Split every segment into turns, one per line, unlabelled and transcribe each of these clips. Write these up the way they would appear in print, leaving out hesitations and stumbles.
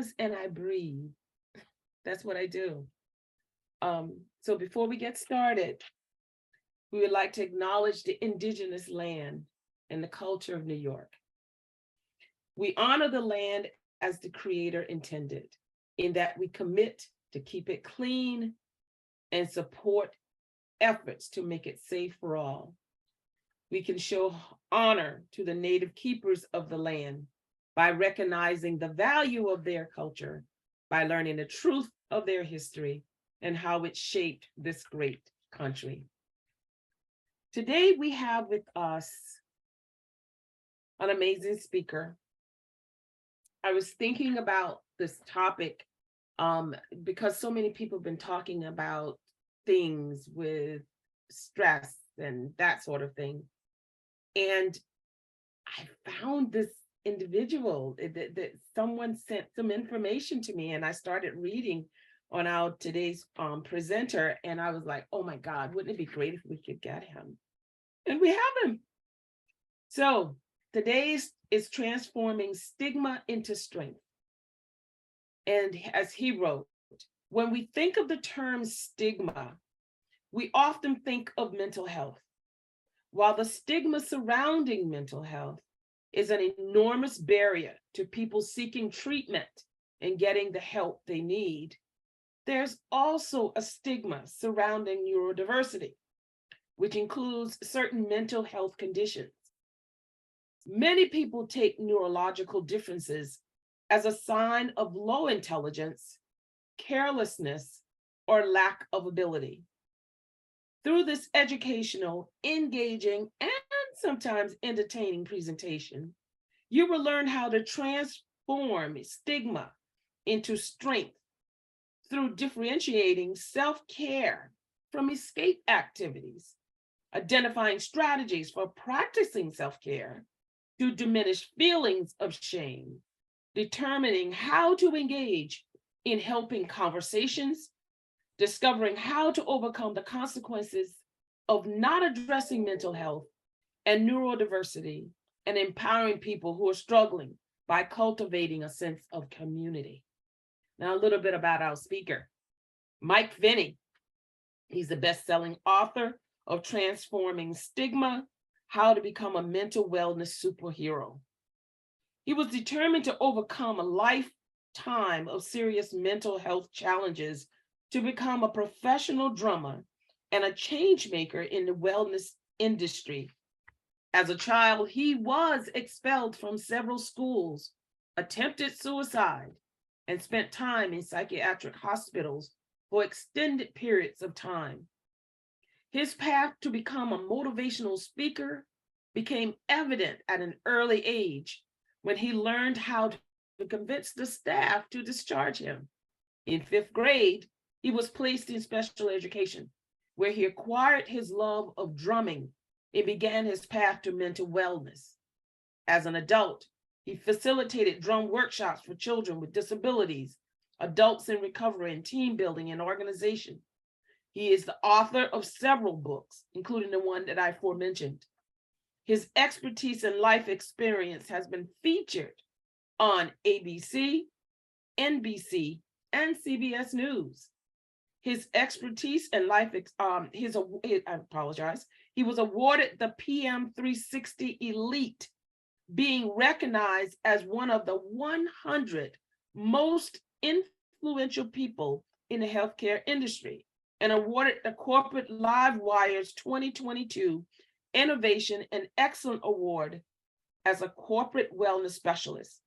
pause and I breathe. That's what I do. So before we get started, we would like to acknowledge the indigenous land and the culture of New York. We honor the land as the Creator intended, in that we commit to keep it clean and support efforts to make it safe for all. We can show honor to the native keepers of the land by recognizing the value of their culture, by learning the truth of their history and how it shaped this great country. Today we have with us an amazing speaker. I was thinking about this topic because so many people have been talking about things with stress and that sort of thing. And I found this individual that someone sent some information to me, and I started reading on our today's presenter, and I was like, oh my God, wouldn't it be great if we could get him? And we have him. So today's is transforming stigma into strength. And as he wrote, when we think of the term stigma, we often think of mental health. While the stigma surrounding mental health is an enormous barrier to people seeking treatment and getting the help they need, there's also a stigma surrounding neurodiversity, which includes certain mental health conditions. Many people take neurological differences as a sign of low intelligence, carelessness, or lack of ability. Through this educational, engaging, and sometimes entertaining presentation, you will learn how to transform stigma into strength through differentiating self-care from escape activities, identifying strategies for practicing self-care to diminish feelings of shame, determining how to engage in helping conversations, discovering how to overcome the consequences of not addressing mental health and neurodiversity, and empowering people who are struggling by cultivating a sense of community. Now, a little bit about our speaker, Mike Veny. He's the best-selling author of Transforming Stigma, How to Become a Mental Wellness Superhero. He was determined to overcome a lifetime of serious mental health challenges to become a professional drummer and a change maker in the wellness industry. As a child, he was expelled from several schools, attempted suicide, and spent time in psychiatric hospitals for extended periods of time. His path to become a motivational speaker became evident at an early age when he learned how to convince the staff to discharge him. In 5th grade, he was placed in special education, where he acquired his love of drumming and began his path to mental wellness. As an adult, he facilitated drum workshops for children with disabilities, adults in recovery, and team building and organization. He is the author of several books, including the one that I aforementioned. His expertise and life experience has been featured on ABC, NBC, and CBS News. His expertise and life, he was awarded the PM 360 Elite, being recognized as one of the 100 most influential people in the healthcare industry, and awarded the Corporate Livewire's 2022 Innovation and Excellence Award as a corporate wellness specialist.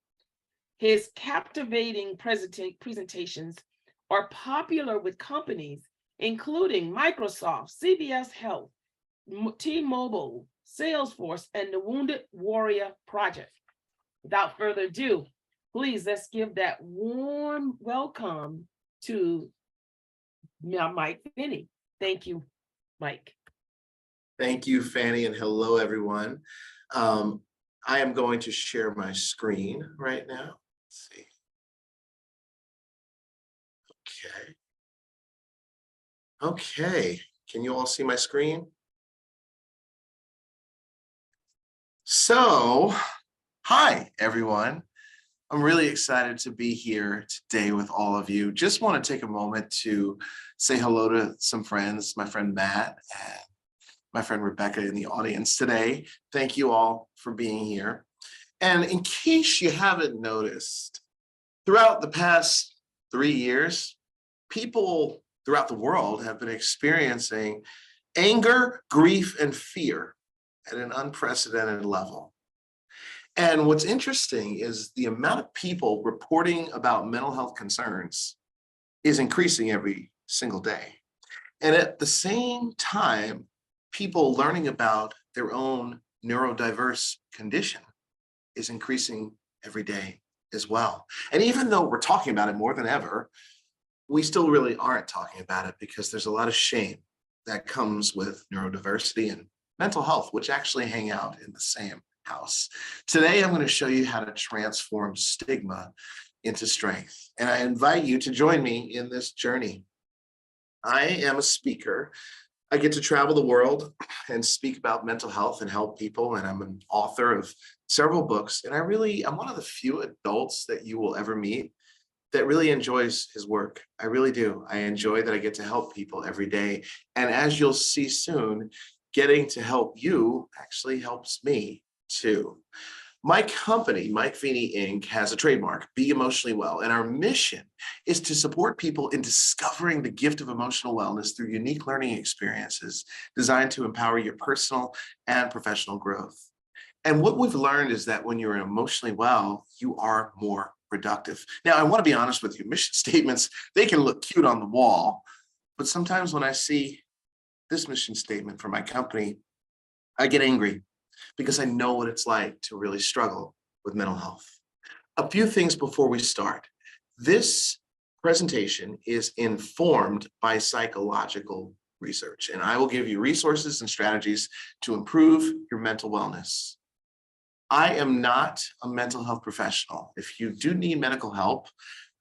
His captivating presentations are popular with companies including Microsoft, CVS Health, T-Mobile, Salesforce, and the Wounded Warrior Project. Without further ado, please let's give that warm welcome to Mike Veny. Thank you, Mike.
Thank you, Fanny, and hello, everyone. I am going to share my screen right now. Let's see. Okay, can you all see my screen? So, hi, everyone. I'm really excited to be here today with all of you. Just want to take a moment to say hello to some friends, my friend Matt and my friend Rebecca in the audience today. Thank you all for being here. And in case you haven't noticed, throughout the past 3 years, people throughout the world have been experiencing anger, grief, and fear at an unprecedented level. And what's interesting is the amount of people reporting about mental health concerns is increasing every single day. And at the same time, people learning about their own neurodiverse condition is increasing every day as well. And even though we're talking about it more than ever, we still really aren't talking about it because there's a lot of shame that comes with neurodiversity and mental health, which actually hang out in the same house. Today, I'm going to show you how to transform stigma into strength. And I invite you to join me in this journey. I am a speaker. I get to travel the world and speak about mental health and help people. And I'm an author of several books. And I'm one of the few adults that you will ever meet that really enjoys his work. I really do. I enjoy that I get to help people every day. And as you'll see soon, getting to help you actually helps me too. My company, Mike Veny Inc., has a trademark, Be Emotionally Well. And our mission is to support people in discovering the gift of emotional wellness through unique learning experiences designed to empower your personal and professional growth. And what we've learned is that when you're emotionally well, you are more productive. Now, I want to be honest with you, mission statements, they can look cute on the wall, but sometimes when I see this mission statement for my company, I get angry because I know what it's like to really struggle with mental health. A few things before we start. This presentation is informed by psychological research, and I will give you resources and strategies to improve your mental wellness. I am not a mental health professional. If you do need medical help,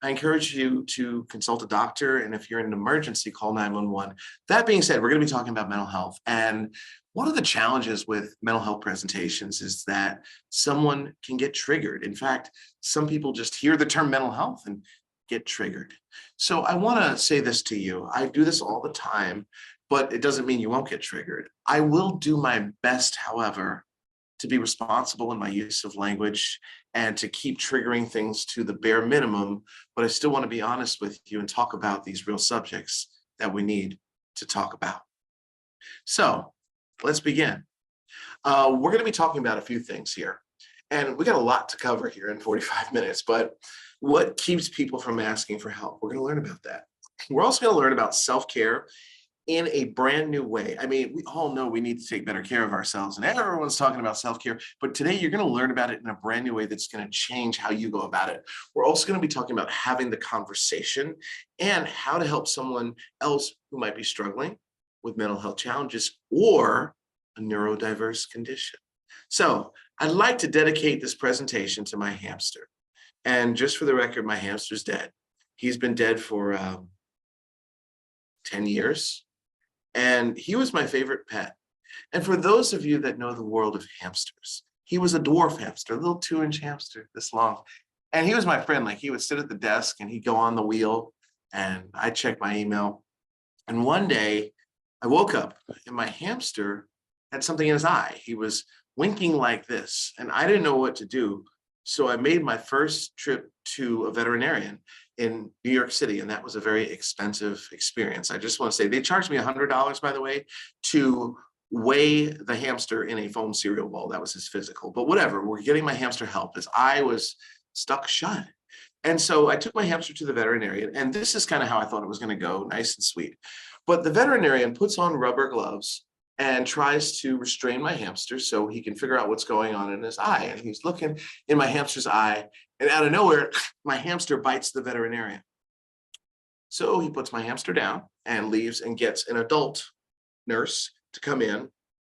I encourage you to consult a doctor. And if you're in an emergency, call 911. That being said, we're going to be talking about mental health. And one of the challenges with mental health presentations is that someone can get triggered. In fact, some people just hear the term mental health and get triggered. So I want to say this to you. I do this all the time, but it doesn't mean you won't get triggered. I will do my best, however, to be responsible in my use of language and to keep triggering things to the bare minimum, but I still want to be honest with you and talk about these real subjects that we need to talk about. So let's begin. We're going to be talking about a few things here, and we got a lot to cover here in 45 minutes, but what keeps people from asking for help? We're going to learn about that. We're also going to learn about self-care in a brand new way. I mean, we all know we need to take better care of ourselves, and everyone's talking about self-care, but today you're going to learn about it in a brand new way that's going to change how you go about it. We're also going to be talking about having the conversation and how to help someone else who might be struggling with mental health challenges or a neurodiverse condition. So I'd like to dedicate this presentation to my hamster. And just for the record, my hamster's dead. He's been dead for 10 years. And he was my favorite pet. And for those of you that know the world of hamsters, he was a dwarf hamster, a little 2-inch hamster this long. And he was my friend. Like, he would sit at the desk and he'd go on the wheel and I'd check my email. And one day I woke up and my hamster had something in his eye. He was winking like this and I didn't know what to do. So I made my first trip to a veterinarian in New York City, and that was a very expensive experience. I just want to say they charged me $100, by the way, to weigh the hamster in a foam cereal bowl. That was his physical, but whatever. We're getting my hamster help as I was stuck shut. And so I took my hamster to the veterinarian, and this is kind of how I thought it was going to go, nice and sweet. But the veterinarian puts on rubber gloves and tries to restrain my hamster so he can figure out what's going on in his eye. And he's looking in my hamster's eye, and out of nowhere, my hamster bites the veterinarian. So he puts my hamster down and leaves and gets an adult nurse to come in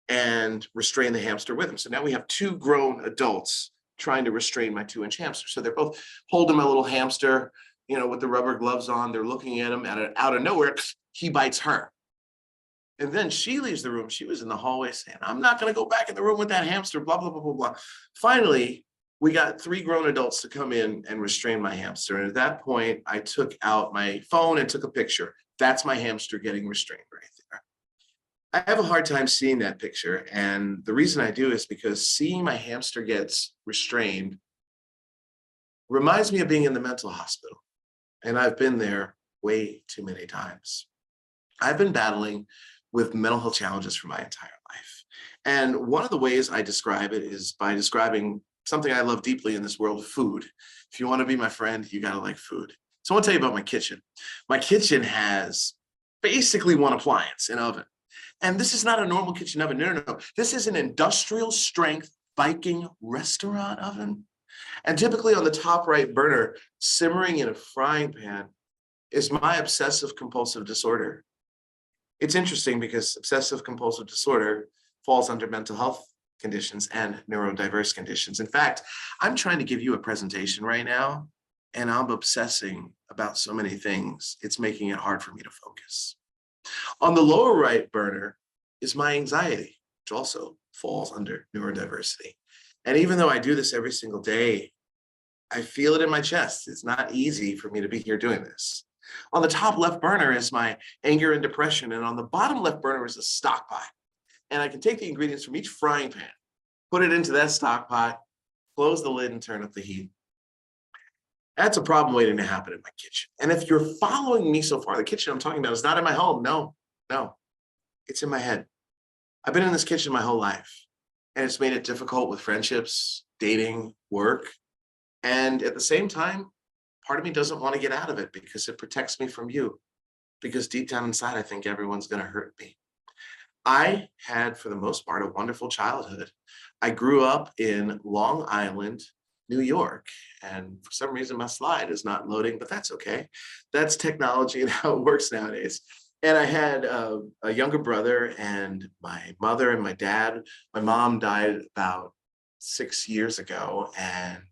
and restrain the hamster with him. So now we have 2 grown adults trying to restrain my 2-inch hamster. So they're both holding my little hamster, with the rubber gloves on. They're looking at him, and out of nowhere, he bites her. And then she leaves the room. She was in the hallway saying, I'm not going to go back in the room with that hamster, blah, blah, blah, blah, blah. Finally, we got 3 grown adults to come in and restrain my hamster. And at that point, I took out my phone and took a picture. That's my hamster getting restrained right there. I have a hard time seeing that picture. And the reason I do is because seeing my hamster gets restrained reminds me of being in the mental hospital. And I've been there way too many times. I've been battling with mental health challenges for my entire life. And one of the ways I describe it is by describing something I love deeply in this world, food. If you want to be my friend, you got to like food. So I want to tell you about my kitchen. My kitchen has basically one appliance, an oven. And this is not a normal kitchen oven. No, no, no. This is an industrial strength Viking restaurant oven. And typically on the top right burner, simmering in a frying pan, is my obsessive compulsive disorder. It's interesting because obsessive compulsive disorder falls under mental health conditions and neurodiverse conditions. In fact, I'm trying to give you a presentation right now, and I'm obsessing about so many things. It's making it hard for me to focus. On the lower right burner is my anxiety, which also falls under neurodiversity. And even though I do this every single day, I feel it in my chest. It's not easy for me to be here doing this. On the top left burner is my anger and depression. And on the bottom left burner is a stock pot. And I can take the ingredients from each frying pan, put it into that stock pot, close the lid and turn up the heat. That's a problem waiting to happen in my kitchen. And if you're following me so far, the kitchen I'm talking about is not in my home. No, no, it's in my head. I've been in this kitchen my whole life, and it's made it difficult with friendships, dating, work. And at the same time, part of me doesn't want to get out of it because it protects me from you. Because deep down inside, I think everyone's going to hurt me. I had, for the most part, a wonderful childhood. I grew up in Long Island, New York, and for some reason my slide is not loading, but that's okay. That's technology and how it works nowadays. And I had a younger brother, and my mother and my dad. My mom died about 6 years ago, and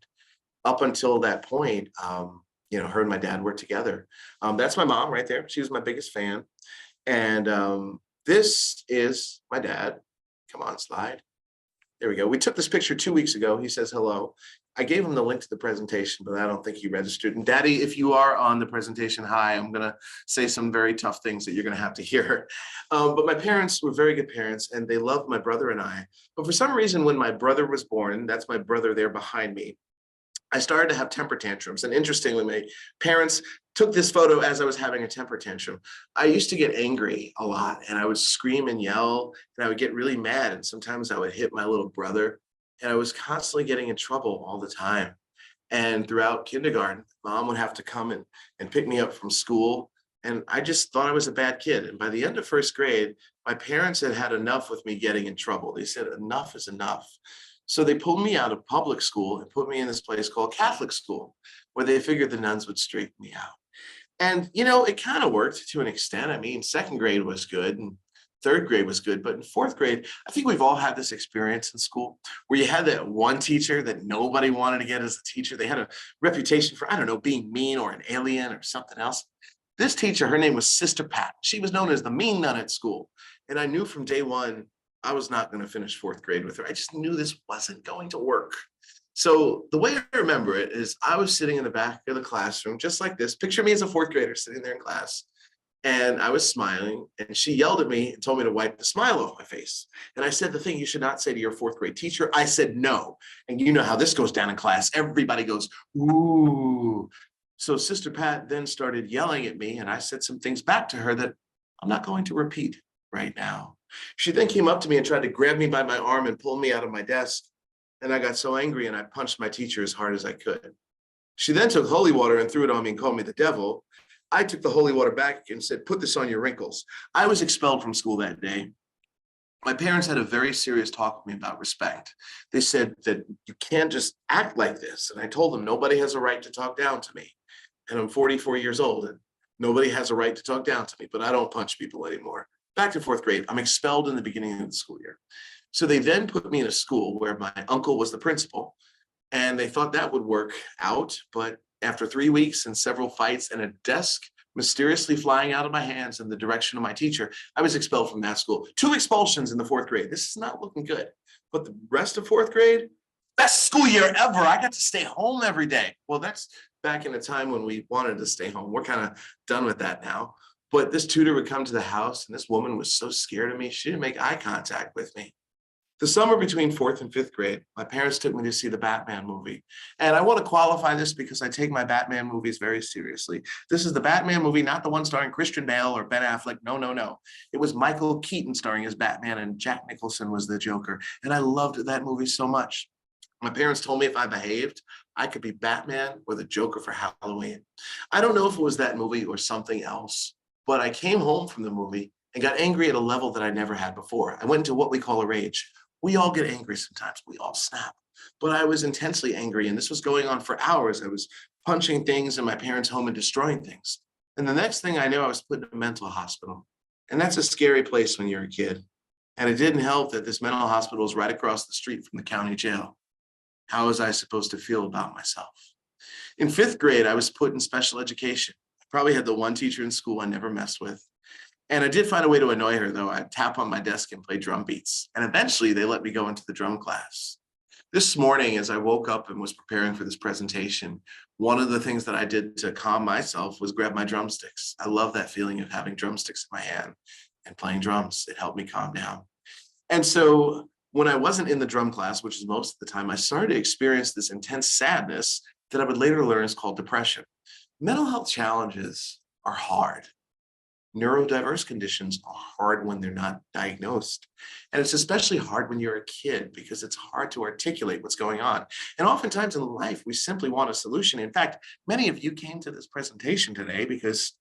up until that point, her and my dad were together. That's my mom right there. She was my biggest fan. And this is my dad. Come on, slide. There we go. We took this picture 2 weeks ago. He says hello. I gave him the link to the presentation, but I don't think he registered. And Daddy, if you are on the presentation, hi, I'm going to say some very tough things that you're going to have to hear. But my parents were very good parents, and they loved my brother and I. But for some reason, when my brother was born, that's my brother there behind me, I started to have temper tantrums. And interestingly, my parents took this photo as I was having a temper tantrum. I used to get angry a lot, and I would scream and yell, and I would get really mad. And sometimes I would hit my little brother, and I was constantly getting in trouble all the time. And throughout kindergarten, mom would have to come and pick me up from school. And I just thought I was a bad kid. And by the end of first grade, my parents had had enough with me getting in trouble. They said, enough is enough. So they pulled me out of public school and put me in this place called Catholic school, where they figured the nuns would straighten me out. And, it kind of worked to an extent. I mean, second grade was good and third grade was good. But in fourth grade, I think we've all had this experience in school where you had that one teacher that nobody wanted to get as a teacher. They had a reputation for, I don't know, being mean or an alien or something else. This teacher, her name was Sister Pat. She was known as the mean nun at school. And I knew from day one, I was not going to finish fourth grade with her. I just knew this wasn't going to work. So the way I remember it is I was sitting in the back of the classroom, just like this. Picture me as a fourth grader sitting there in class. And I was smiling, and she yelled at me and told me to wipe the smile off my face. And I said the thing you should not say to your fourth grade teacher. I said no. And you know how this goes down in class. Everybody goes, ooh. So Sister Pat then started yelling at me, and I said some things back to her that I'm not going to repeat right now. She then came up to me and tried to grab me by my arm and pull me out of my desk. And I got so angry, and I punched my teacher as hard as I could. She then took holy water and threw it on me and called me the devil. I took the holy water back and said, put this on your wrinkles. I was expelled from school that day. My parents had a very serious talk with me about respect. They said that you can't just act like this. And I told them nobody has a right to talk down to me. And I'm 44 years old, and nobody has a right to talk down to me, but I don't punch people anymore. Back to fourth grade, I'm expelled in the beginning of the school year. So they then put me in a school where my uncle was the principal, and they thought that would work out. But after 3 weeks and several fights and a desk mysteriously flying out of my hands in the direction of my teacher, I was expelled from that school. 2 expulsions in the fourth grade. This is not looking good. But the rest of fourth grade, best school year ever. I got to stay home every day. Well, that's back in a time when we wanted to stay home. We're kind of done with that now. But this tutor would come to the house, and this woman was so scared of me, she didn't make eye contact with me. The summer between fourth and fifth grade, my parents took me to see the Batman movie. And I want to qualify this because I take my Batman movies very seriously. This is the Batman movie, not the one starring Christian Bale or Ben Affleck. No, no, no. It was Michael Keaton starring as Batman, and Jack Nicholson was the Joker. And I loved that movie so much. My parents told me if I behaved, I could be Batman or the Joker for Halloween. I don't know if it was that movie or something else, but I came home from the movie and got angry at a level that I never had before. I went into what we call a rage. We all get angry sometimes. We all snap. But I was intensely angry, and this was going on for hours. I was punching things in my parents' home and destroying things. And the next thing I knew, I was put in a mental hospital. And that's a scary place when you're a kid. And it didn't help that this mental hospital is right across the street from the county jail. How was I supposed to feel about myself? In fifth grade, I was put in special education. I probably had the one teacher in school I never messed with. And I did find a way to annoy her, though. I'd tap on my desk and play drum beats. And eventually they let me go into the drum class. This morning, as I woke up and was preparing for this presentation, one of the things that I did to calm myself was grab my drumsticks. I love that feeling of having drumsticks in my hand and playing drums. It helped me calm down. And so when I wasn't in the drum class, which is most of the time, I started to experience this intense sadness that I would later learn is called depression. Mental health challenges are hard. Neurodiverse conditions are hard when they're not diagnosed. And it's especially hard when you're a kid because it's hard to articulate what's going on. And oftentimes in life, we simply want a solution. In fact, many of you came to this presentation today because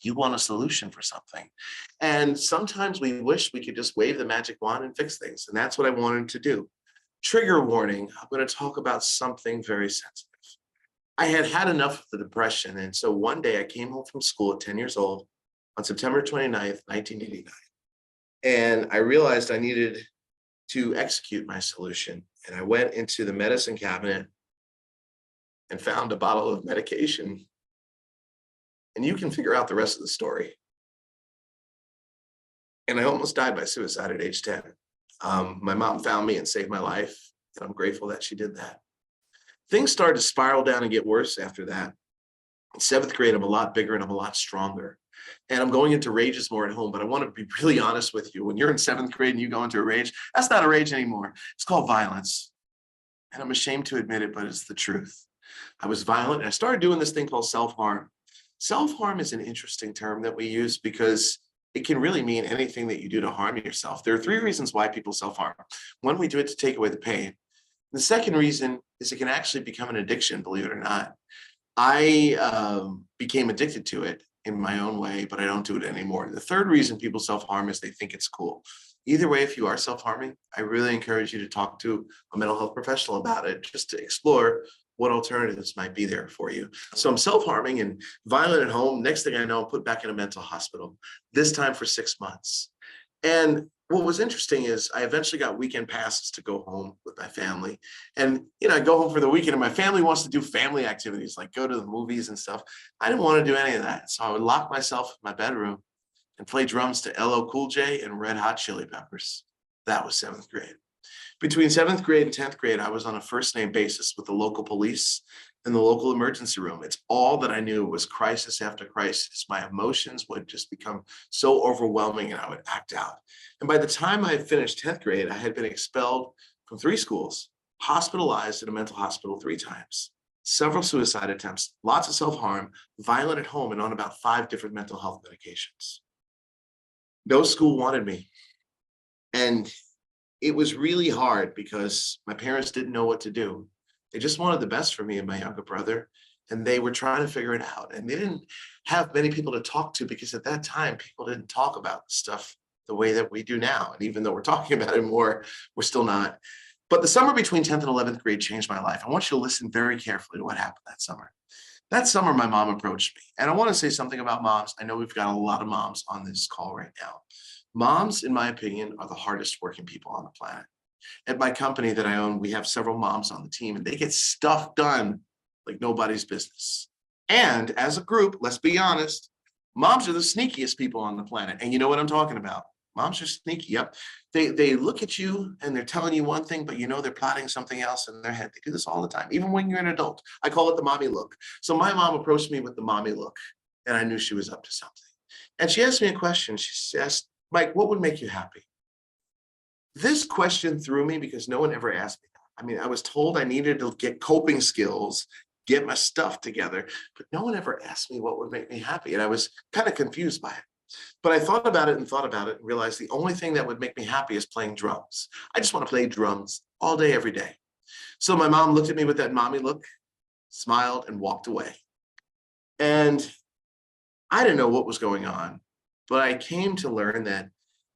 you want a solution for something. And sometimes we wish we could just wave the magic wand and fix things. And that's what I wanted to do. Trigger warning, I'm going to talk about something very sensitive. I had had enough of the depression. And so one day I came home from school at 10 years old on September 29th, 1989. And I realized I needed to execute my solution. And I went into the medicine cabinet and found a bottle of medication. And you can figure out the rest of the story. And I almost died by suicide at age 10. My mom found me and saved my life. And I'm grateful that she did that. Things started to spiral down and get worse after that. In seventh grade, I'm a lot bigger and I'm a lot stronger. And I'm going into rages more at home, but I want to be really honest with you. When you're in seventh grade and you go into a rage, that's not a rage anymore. It's called violence. And I'm ashamed to admit it, but it's the truth. I was violent and I started doing this thing called self-harm. Self-harm is an interesting term that we use because it can really mean anything that you do to harm yourself. There are three reasons why people self-harm. One, we do it to take away the pain. The second reason is it can actually become an addiction, believe it or not. I became addicted to it in my own way, but I don't do it anymore. The third reason people self-harm is they think it's cool. Either way, if you are self-harming, I really encourage you to talk to a mental health professional about it, just to explore what alternatives might be there for you. So I'm self-harming and violent at home. Next thing I know, I'm put back in a mental hospital, this time for 6 months. And what was interesting is I eventually got weekend passes to go home with my family. And, I go home for the weekend and my family wants to do family activities, like go to the movies and stuff. I didn't want to do any of that. So I would lock myself in my bedroom and play drums to LL Cool J and Red Hot Chili Peppers. That was seventh grade. Between seventh grade and 10th grade, I was on a first name basis with the local police and the local emergency room. It's all that I knew was crisis after crisis. My emotions would just become so overwhelming and I would act out. And by the time I had finished 10th grade, I had been expelled from 3 schools, hospitalized in a mental hospital 3 times, several suicide attempts, lots of self-harm, violent at home, and on about 5 different mental health medications. No school wanted me. And it was really hard because my parents didn't know what to do. They just wanted the best for me and my younger brother, and they were trying to figure it out. And they didn't have many people to talk to because at that time, people didn't talk about stuff the way that we do now. And even though we're talking about it more, we're still not. But the summer between 10th and 11th grade changed my life. I want you to listen very carefully to what happened that summer. That summer, my mom approached me. And I want to say something about moms. I know we've got a lot of moms on this call right now. Moms, in my opinion, are the hardest working people on the planet. At my company that I own, we have several moms on the team and they get stuff done like nobody's business. And as a group, let's be honest, moms are the sneakiest people on the planet. And you know what I'm talking about. Moms are sneaky. Yep. They look at you and they're telling you one thing, but you know they're plotting something else in their head. They do this all the time, even when you're an adult. I call it the mommy look. So my mom approached me with the mommy look, and I knew she was up to something. And she asked me a question. She asked, Mike, what would make you happy? This question threw me because no one ever asked me that. I mean, I was told I needed to get coping skills, get my stuff together, but no one ever asked me what would make me happy. And I was kind of confused by it. But I thought about it and realized the only thing that would make me happy is playing drums. I just want to play drums all day, every day. So my mom looked at me with that mommy look, smiled, and walked away. And I didn't know what was going on, but I came to learn that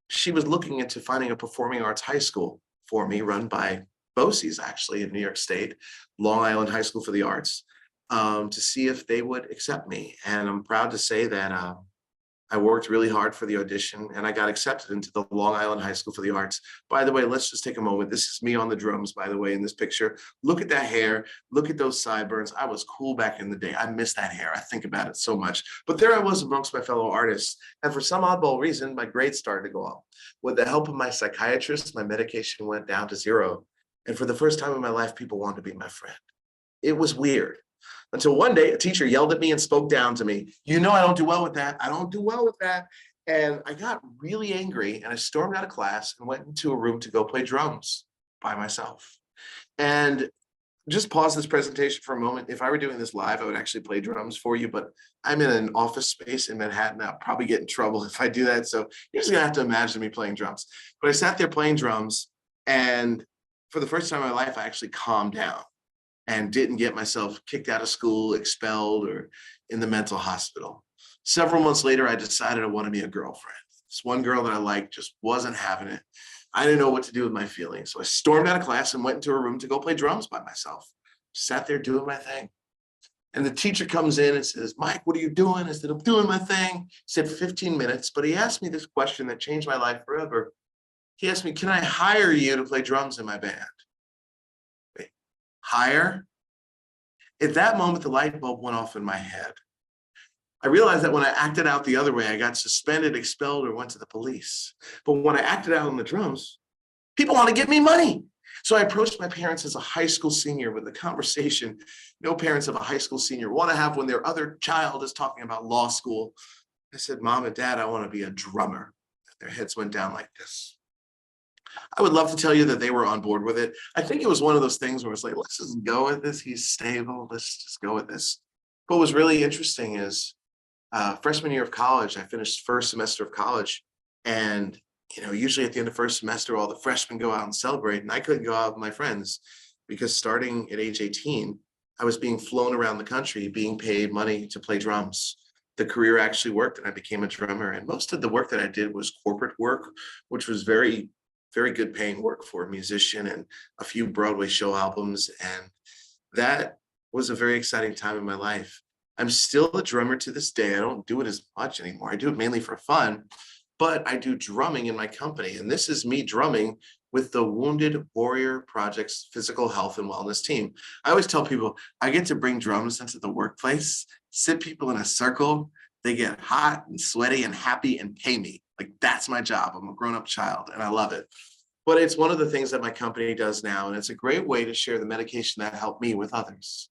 she was looking into finding a performing arts high school for me, run by BOCES actually in New York State, Long Island High School for the Arts, to see if they would accept me. And I'm proud to say that I worked really hard for the audition and I got accepted into the Long Island High School for the Arts. By the way, let's just take a moment. This is me on the drums, by the way, in this picture. Look at that hair. Look at those sideburns. I was cool back in the day. I miss that hair. I think about it so much. But there I was amongst my fellow artists. And for some oddball reason, my grades started to go up. With the help of my psychiatrist, my medication went down to 0. And for the first time in my life, people wanted to be my friend. It was weird. Until one day, a teacher yelled at me and spoke down to me. You know, I don't do well with that. I don't do well with that. And I got really angry and I stormed out of class and went into a room to go play drums by myself. And just pause this presentation for a moment. If I were doing this live, I would actually play drums for you, but I'm in an office space in Manhattan. I'll probably get in trouble if I do that. So you're just gonna have to imagine me playing drums. But I sat there playing drums, and for the first time in my life, I actually calmed down and didn't get myself kicked out of school, expelled, or in the mental hospital. Several months later, I decided I wanted me a girlfriend. This one girl that I liked just wasn't having it. I didn't know what to do with my feelings. So I stormed out of class and went into a room to go play drums by myself. Sat there doing my thing. And the teacher comes in and says, Mike, what are you doing? I said, I'm doing my thing. He said 15 minutes, but he asked me this question that changed my life forever. He asked me, can I hire you to play drums in my band? Wait, hire? At that moment, the light bulb went off in my head. I realized that when I acted out the other way, I got suspended, expelled, or went to the police. But when I acted out on the drums, people want to give me money. So I approached my parents as a high school senior with a conversation no parents of a high school senior want to have when their other child is talking about law school. I said, Mom and Dad, I want to be a drummer. Their heads went down like this. I would love to tell you that they were on board with it. I think it was one of those things where it's like, let's just go with this. He's stable. Let's just go with this. What was really interesting is freshman year of college, I finished first semester of college. And, usually at the end of first semester, all the freshmen go out and celebrate. And I couldn't go out with my friends because starting at age 18, I was being flown around the country, being paid money to play drums. The career actually worked and I became a drummer. And most of the work that I did was corporate work, which was very, very good paying work for a musician and a few Broadway show albums. And that was a very exciting time in my life. I'm still a drummer to this day. I don't do it as much anymore. I do it mainly for fun, but I do drumming in my company. And this is me drumming with the Wounded Warrior Project's physical health and wellness team. I always tell people I get to bring drums into the workplace, sit people in a circle. They get hot and sweaty and happy and pay me. Like that's my job. I'm a grown-up child and I love it. But it's one of the things that my company does now. And it's a great way to share the medication that helped me with others.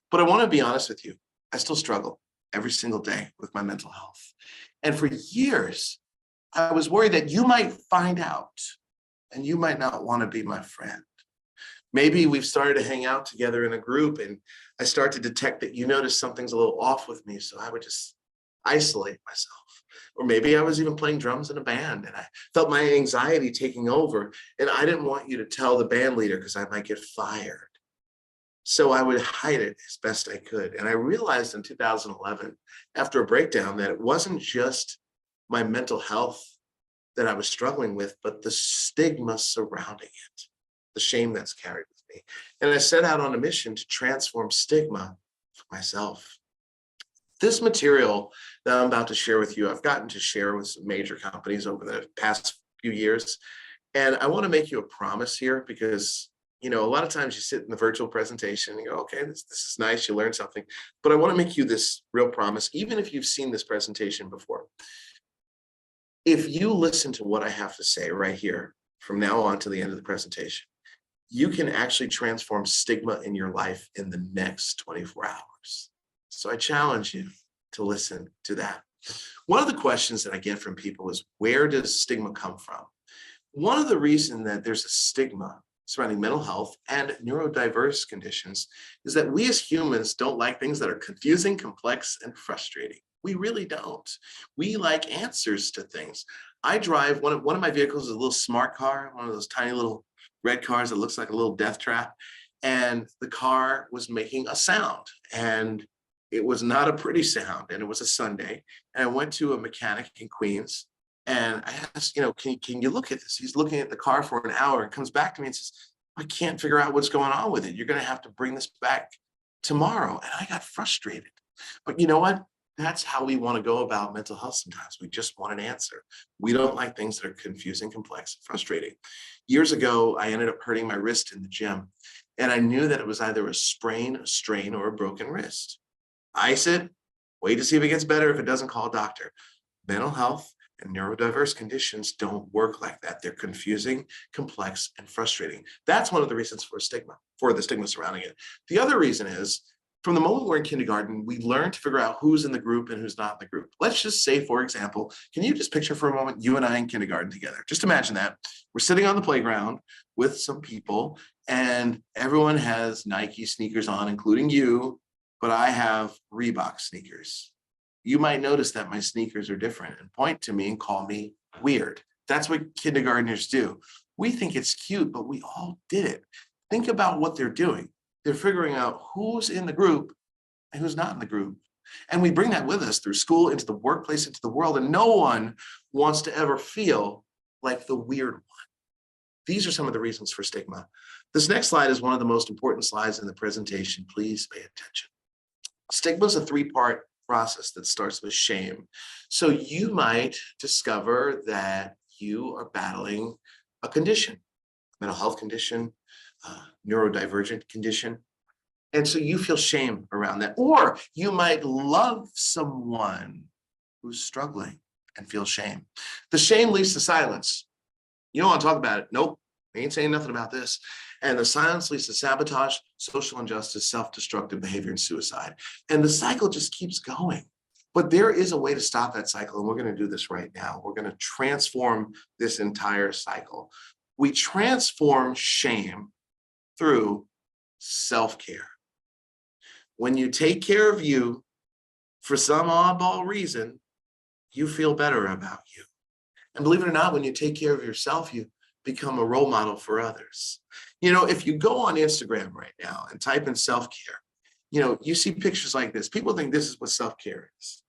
But I want to be honest with you. I still struggle every single day with my mental health. And for years, I was worried that you might find out and you might not want to be my friend. Maybe we've started to hang out together in a group and I start to detect that you notice something's a little off with me. So I would just isolate myself. Or maybe I was even playing drums in a band and I felt my anxiety taking over. And I didn't want you to tell the band leader because I might get fired. So I would hide it as best I could. And I realized in 2011, after a breakdown, that it wasn't just my mental health that I was struggling with, but the stigma surrounding it, the shame that's carried with me. And I set out on a mission to transform stigma for myself. This material that I'm about to share with you, I've gotten to share with some major companies over the past few years. And I want to make you a promise here because a lot of times you sit in the virtual presentation and you go, okay, this is nice, you learned something. But I want to make you this real promise, even if you've seen this presentation before. If you listen to what I have to say right here, from now on to the end of the presentation, you can actually transform stigma in your life in the next 24 hours. So I challenge you to listen to that. One of the questions that I get from people is, where does stigma come from? One of the reasons that there's a stigma surrounding mental health and neurodiverse conditions is that we as humans don't like things that are confusing, complex, and frustrating. We really don't. We like answers to things. I drive one of my vehicles is a little smart car, one of those tiny little red cars that looks like a little death trap. And the car was making a sound, and it was not a pretty sound. And it was a Sunday. And I went to a mechanic in Queens, and I asked, can you look at this? He's looking at the car for an hour and comes back to me and says, I can't figure out what's going on with it. You're going to have to bring this back tomorrow. And I got frustrated. But you know what? That's how we want to go about mental health sometimes. We just want an answer. We don't like things that are confusing, complex, and frustrating. Years ago, I ended up hurting my wrist in the gym. And I knew that it was either a sprain, a strain, or a broken wrist. Ice it, wait to see if it gets better. If it doesn't, call a doctor. Mental health and neurodiverse conditions don't work like that. They're confusing, complex, and frustrating. That's one of the reasons for the stigma surrounding it. The other reason is, from the moment we're in kindergarten, we learn to figure out who's in the group and who's not in the group. Let's just say, for example, can you just picture for a moment you and I in kindergarten together? Just imagine that. We're sitting on the playground with some people, and everyone has Nike sneakers on, including you, but I have Reebok sneakers. You might notice that my sneakers are different and point to me and call me weird. That's what kindergartners do. We think it's cute, but we all did it. Think about what they're doing. They're figuring out who's in the group and who's not in the group. And we bring that with us through school, into the workplace, into the world, and no one wants to ever feel like the weird one. These are some of the reasons for stigma. This next slide is one of the most important slides in the presentation. Please pay attention. Stigma is a three-part process that starts with shame. So you might discover that you are battling a condition, mental health condition, neurodivergent condition. And so you feel shame around that. Or you might love someone who's struggling and feel shame. The shame leads to silence. You don't want to talk about it. Nope, I ain't saying nothing about this. And the silence leads to sabotage, social injustice, self-destructive behavior, and suicide. And the cycle just keeps going. But there is a way to stop that cycle, and we're going to do this right now. We're going to transform this entire cycle. We transform shame through self-care. When you take care of you, for some oddball reason, you feel better about you. And believe it or not, when you take care of yourself, you become a role model for others. If you go on Instagram right now and type in self-care, you see pictures like this. People think this is what self-care is.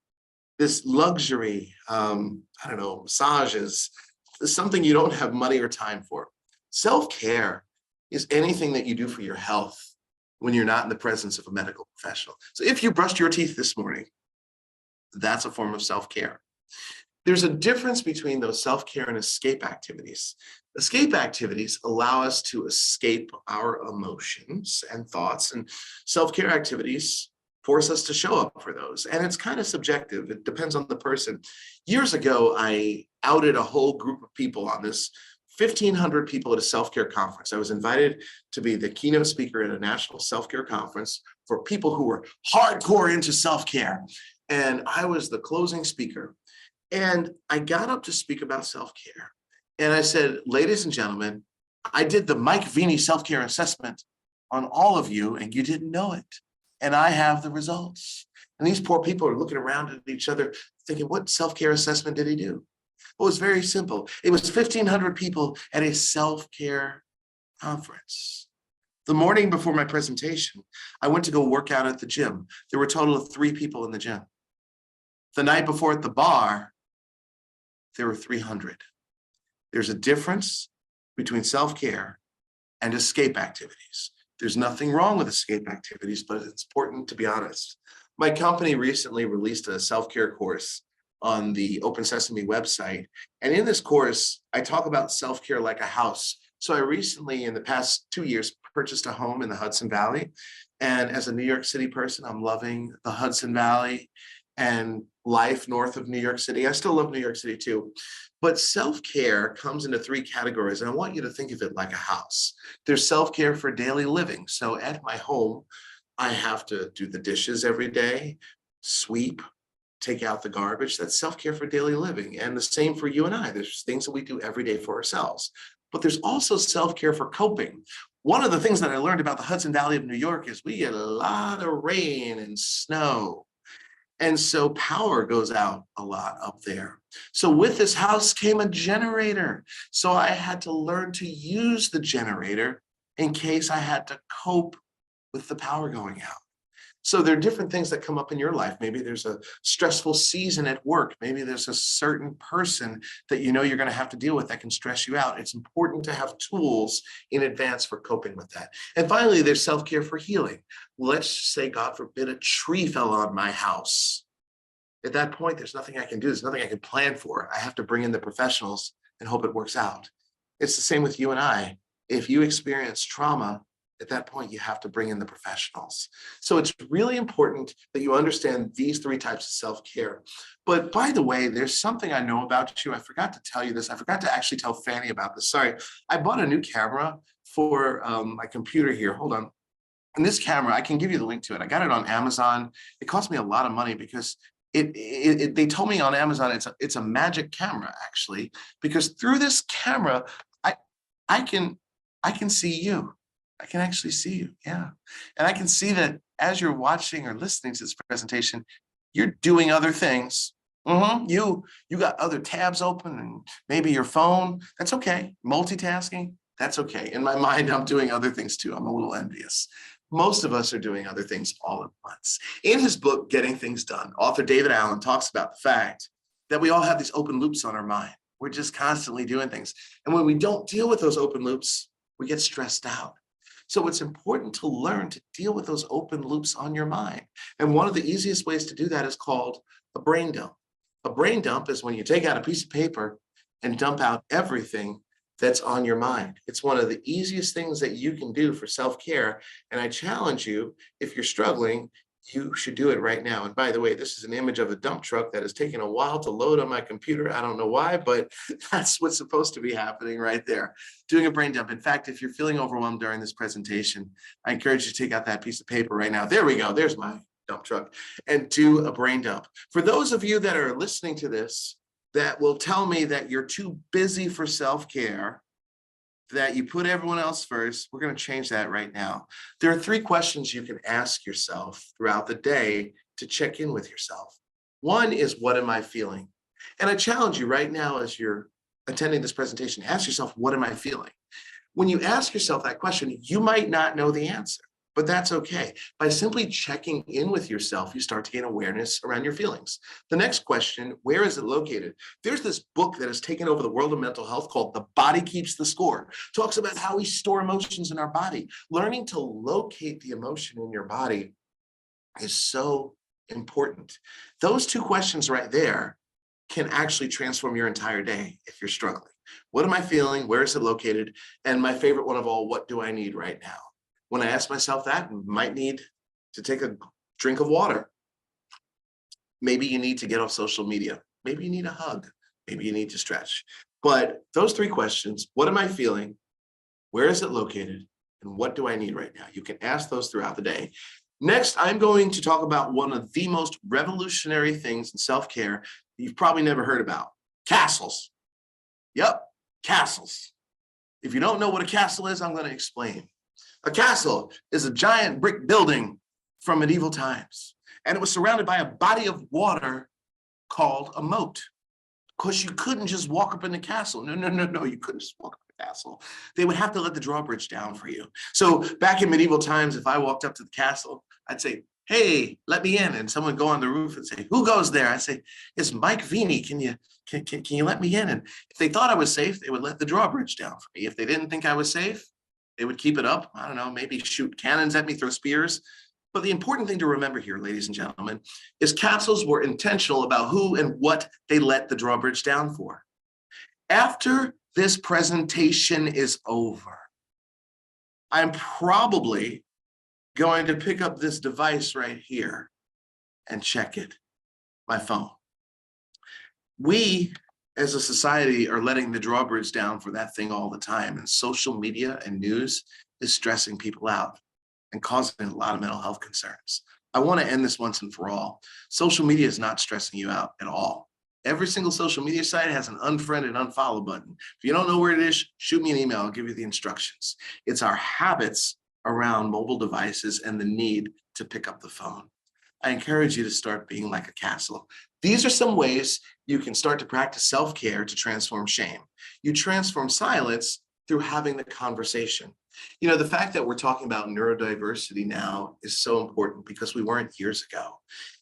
This luxury, massages, something you don't have money or time for. Self-care is anything that you do for your health when you're not in the presence of a medical professional. So if you brushed your teeth this morning, that's a form of self-care. There's a difference between those self-care and escape activities. Escape activities allow us to escape our emotions and thoughts, and self-care activities force us to show up for those. And it's kind of subjective. It depends on the person. Years ago, I outed a whole group of people on this 1,500 people at a self-care conference. I was invited to be the keynote speaker at a national self-care conference for people who were hardcore into self-care. And I was the closing speaker. And I got up to speak about self-care. And I said, ladies and gentlemen, I did the Mike Veny self-care assessment on all of you, and you didn't know it. And I have the results. And these poor people are looking around at each other thinking, what self-care assessment did he do? Well, it was very simple. It was 1,500 people at a self-care conference. The morning before my presentation, I went to go work out at the gym. There were a total of 3 people in the gym. The night before at the bar, there were 300. There's a difference between self-care and escape activities. There's nothing wrong with escape activities, but it's important to be honest. My company recently released a self-care course on the Open Sesame website. And in this course, I talk about self-care like a house. So I recently, in the past 2 years, purchased a home in the Hudson Valley. And as a New York City person, I'm loving the Hudson Valley. and life north of New York City. I still love New York City too. But self-care comes into three categories, and I want you to think of it like a house. There's self-care for daily living. So at my home, I have to do the dishes every day, sweep, take out the garbage. That's self-care for daily living. And the same for you and I. There's things that we do every day for ourselves. But there's also self-care for coping. One of the things that I learned about the Hudson Valley of New York is we get a lot of rain and snow. And so power goes out a lot up there. So with this house came a generator. So I had to learn to use the generator in case I had to cope with the power going out. So there are different things that come up in your life. Maybe there's a stressful season at work. Maybe there's a certain person that you know you're going to have to deal with that can stress you out. It's important to have tools in advance for coping with that. And finally, there's self-care for healing. Let's say, God forbid, a tree fell on my house. At that point, there's nothing I can do. There's nothing I can plan for. I have to bring in the professionals and hope it works out. It's the same with you and I. If you experience trauma, at that point, you have to bring in the professionals. So it's really important that you understand these three types of self-care. But by the way, there's something I know about you. I forgot to tell you this. I forgot to actually tell Fanny about this. Sorry. I bought a new camera for my computer here. Hold on. And this camera, I can give you the link to it. I got it on Amazon. It cost me a lot of money because they told me on Amazon it's a magic camera, actually, because through this camera, I can see you. I can actually see you, yeah. And I can see that as you're watching or listening to this presentation, you're doing other things. You got other tabs open and maybe your phone. That's okay. Multitasking, that's okay. In my mind, I'm doing other things too. I'm a little envious. Most of us are doing other things all at once. In his book, Getting Things Done, author David Allen talks about the fact that we all have these open loops on our mind. We're just constantly doing things. And when we don't deal with those open loops, we get stressed out. So it's important to learn to deal with those open loops on your mind. And one of the easiest ways to do that is called a brain dump. A brain dump is when you take out a piece of paper and dump out everything that's on your mind. It's one of the easiest things that you can do for self-care. And I challenge you, if you're struggling, you should do it right now. And by the way, this is an image of a dump truck that has taken a while to load on my computer. I don't know why, but that's what's supposed to be happening right there. Doing a brain dump. In fact, if you're feeling overwhelmed during this presentation, I encourage you to take out that piece of paper right now. There we go. There's my dump truck. And do a brain dump. For those of you that are listening to this, that will tell me that you're too busy for self-care, that you put everyone else first, we're going to change that right now. There are three questions you can ask yourself throughout the day to check in with yourself. One is, what am I feeling? And I challenge you right now as you're attending this presentation, ask yourself, what am I feeling? When you ask yourself that question, you might not know the answer, but that's okay. By simply checking in with yourself, you start to gain awareness around your feelings. The next question, where is it located? There's this book that has taken over the world of mental health called The Body Keeps the Score. Talks about how we store emotions in our body. Learning to locate the emotion in your body is so important. Those two questions right there can actually transform your entire day if you're struggling. What am I feeling? Where is it located? And my favorite one of all, what do I need right now? When I ask myself that, I might need to take a drink of water. Maybe you need to get off social media. Maybe you need a hug. Maybe you need to stretch. But those three questions, what am I feeling? Where is it located? And what do I need right now? You can ask those throughout the day. Next, I'm going to talk about one of the most revolutionary things in self-care you've probably never heard about: castles. Yep, castles. If you don't know what a castle is, I'm going to explain. A castle is a giant brick building from medieval times, and it was surrounded by a body of water called a moat. Of course, you couldn't just walk up in the castle. No, you couldn't just walk up in the castle. They would have to let the drawbridge down for you. So back in medieval times, if I walked up to the castle, I'd say, hey, let me in. And someone would go on the roof and say, who goes there? I say, it's Mike Veny. Can you let me in? And if they thought I was safe, they would let the drawbridge down for me. If they didn't think I was safe, they would keep it up. I don't know, maybe shoot cannons at me, throw spears. But the important thing to remember here, ladies and gentlemen, is castles were intentional about who and what they let the drawbridge down for. After this presentation is over, I'm probably going to pick up this device right here and check it. my phone. We as a society are letting the drawbridge down for that thing all the time. And social media and news is stressing people out and causing a lot of mental health concerns. I want to end this once and for all. Social media is not stressing you out at all. Every single social media site has an unfriend and unfollow button. If you don't know where it is, shoot me an email. I'll give you the instructions. It's our habits around mobile devices and the need to pick up the phone. I encourage you to start being like a castle. These are some ways you can start to practice self-care to transform shame. You transform silence through having the conversation. You know, the fact that we're talking about neurodiversity now is so important because we weren't years ago.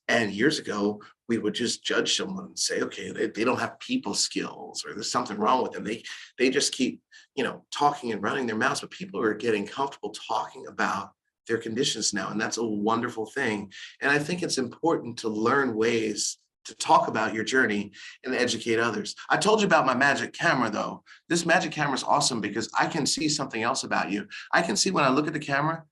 And years ago, we would just judge someone and say, okay, they don't have people skills or there's something wrong with them. They just keep, talking and running their mouths, but people are getting comfortable talking about their conditions now. And that's a wonderful thing. And I think it's important to learn ways to talk about your journey and educate others. I told you about my magic camera though. This magic camera is awesome because I can see something else about you. I can see when I look at the camera,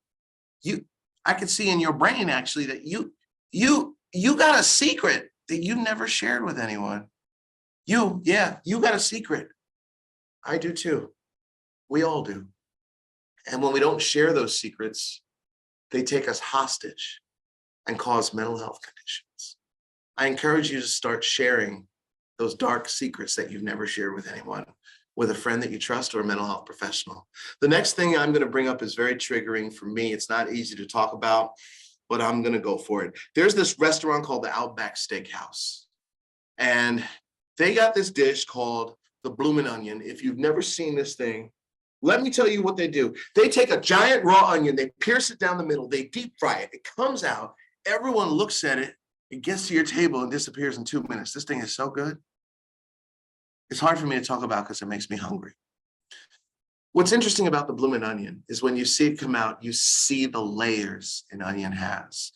I can see in your brain actually that you got a secret that you never shared with anyone. You got a secret. I do too. We all do. And when we don't share those secrets, they take us hostage and cause mental health conditions. I encourage you to start sharing those dark secrets that you've never shared with anyone, with a friend that you trust or a mental health professional. The next thing I'm going to bring up is very triggering for me. It's not easy to talk about, but I'm going to go for it. There's this restaurant called the Outback Steakhouse, and they got this dish called the Bloomin' Onion. If you've never seen this thing, let me tell you what they do. They take a giant raw onion, they pierce it down the middle, they deep fry it. It comes out, everyone looks at it, it gets to your table and disappears in 2 minutes. This thing is so good. It's hard for me to talk about because it makes me hungry. What's interesting about the Bloomin' Onion is when you see it come out, you see the layers an onion has.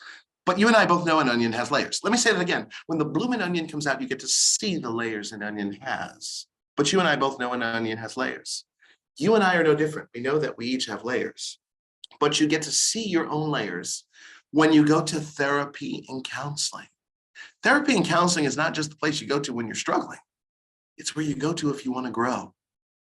But you and I both know an onion has layers. Let me say that again. When the Bloomin' Onion comes out, you get to see the layers an onion has. But you and I both know an onion has layers. You and I are no different. We know that we each have layers, but you get to see your own layers when you go to therapy and counseling. Therapy and counseling is not just the place you go to when you're struggling. It's where you go to if you want to grow.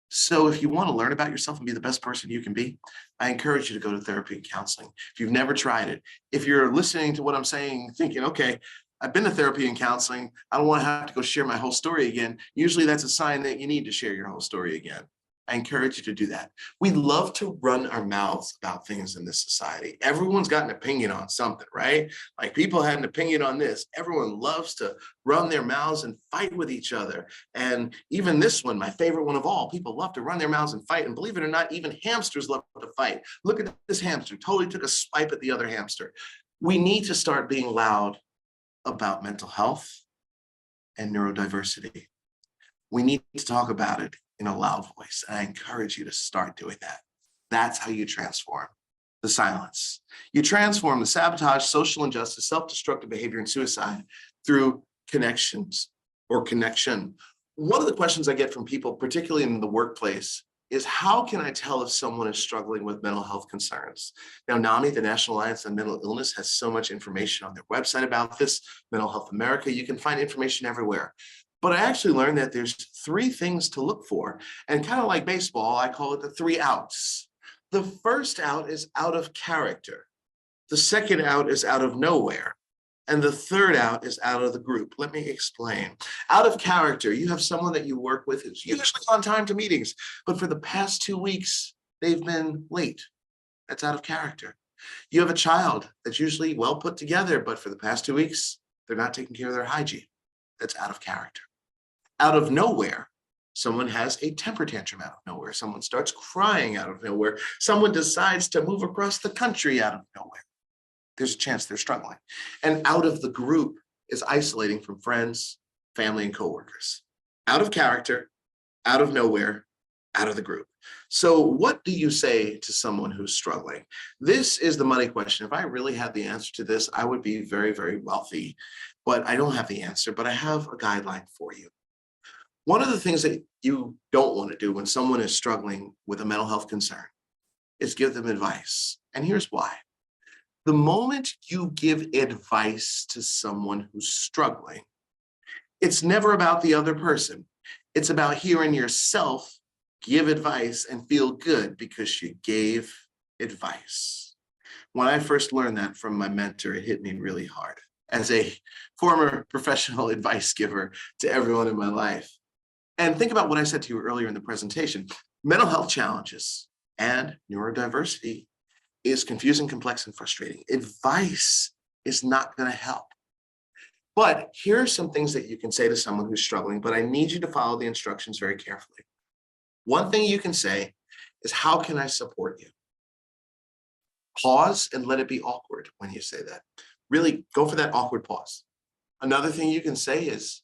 So if you want to learn about yourself and be the best person you can be, I encourage you to go to therapy and counseling. If you've never tried it, if you're listening to what I'm saying, thinking, okay, I've been to therapy and counseling, I don't want to have to go share my whole story again. Usually that's a sign that you need to share your whole story again. I encourage you to do that. We love to run our mouths about things in this society. Everyone's got an opinion on something, right? Like people had an opinion on this. Everyone loves to run their mouths and fight with each other. And even this one, my favorite one of all, people love to run their mouths and fight. And believe it or not, even hamsters love to fight. Look at this hamster, totally took a swipe at the other hamster. We need to start being loud about mental health and neurodiversity. We need to talk about it in a loud voice. And I encourage you to start doing that. That's how you transform the silence. You transform the sabotage, social injustice, self-destructive behavior, and suicide through connections or connection. One of the questions I get from people, particularly in the workplace, is how can I tell if someone is struggling with mental health concerns? Now, NAMI, the National Alliance on Mental Illness, has so much information on their website about this. Mental Health America, you can find information everywhere. But I actually learned that there's 3 things to look for. And kind of like baseball, I call it the 3 outs. The first out is out of character. The second out is out of nowhere. And the third out is out of the group. Let me explain. Out of character, you have someone that you work with who's usually on time to meetings, but for the past 2 weeks, they've been late. That's out of character. You have a child that's usually well put together, but for the past 2 weeks, they're not taking care of their hygiene. That's out of character. Out of nowhere, someone has a temper tantrum out of nowhere. Someone starts crying out of nowhere. Someone decides to move across the country out of nowhere. There's a chance they're struggling. And out of the group is isolating from friends, family, and coworkers. Out of character, out of nowhere, out of the group. So what do you say to someone who's struggling? This is the money question. If I really had the answer to this, I would be very, very wealthy. But I don't have the answer, but I have a guideline for you. One of the things that you don't want to do when someone is struggling with a mental health concern is give them advice. And here's why. The moment you give advice to someone who's struggling, It's never about the other person. It's about hearing yourself give advice and feel good because you gave advice. When I first learned that from my mentor, it hit me really hard as a former professional advice giver to everyone in my life. And think about what I said to you earlier in the presentation. Mental health challenges and neurodiversity is confusing, complex, and frustrating. Advice is not going to help. But here are some things that you can say to someone who's struggling, but I need you to follow the instructions very carefully. One thing you can say is, how can I support you? Pause and let it be awkward when you say that. Really go for that awkward pause. Another thing you can say is,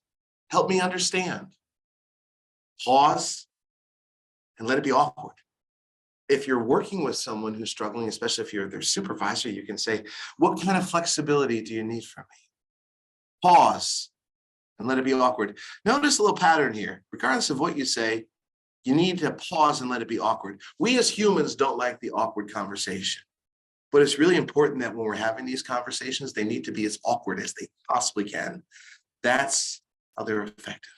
help me understand. Pause and let it be awkward. If you're working with someone who's struggling, especially if you're their supervisor, you can say, what kind of flexibility do you need from me? Pause and let it be awkward. Notice a little pattern here. Regardless of what you say, you need to pause and let it be awkward. We as humans don't like the awkward conversation, but it's really important that when we're having these conversations, they need to be as awkward as they possibly can. That's how they're effective.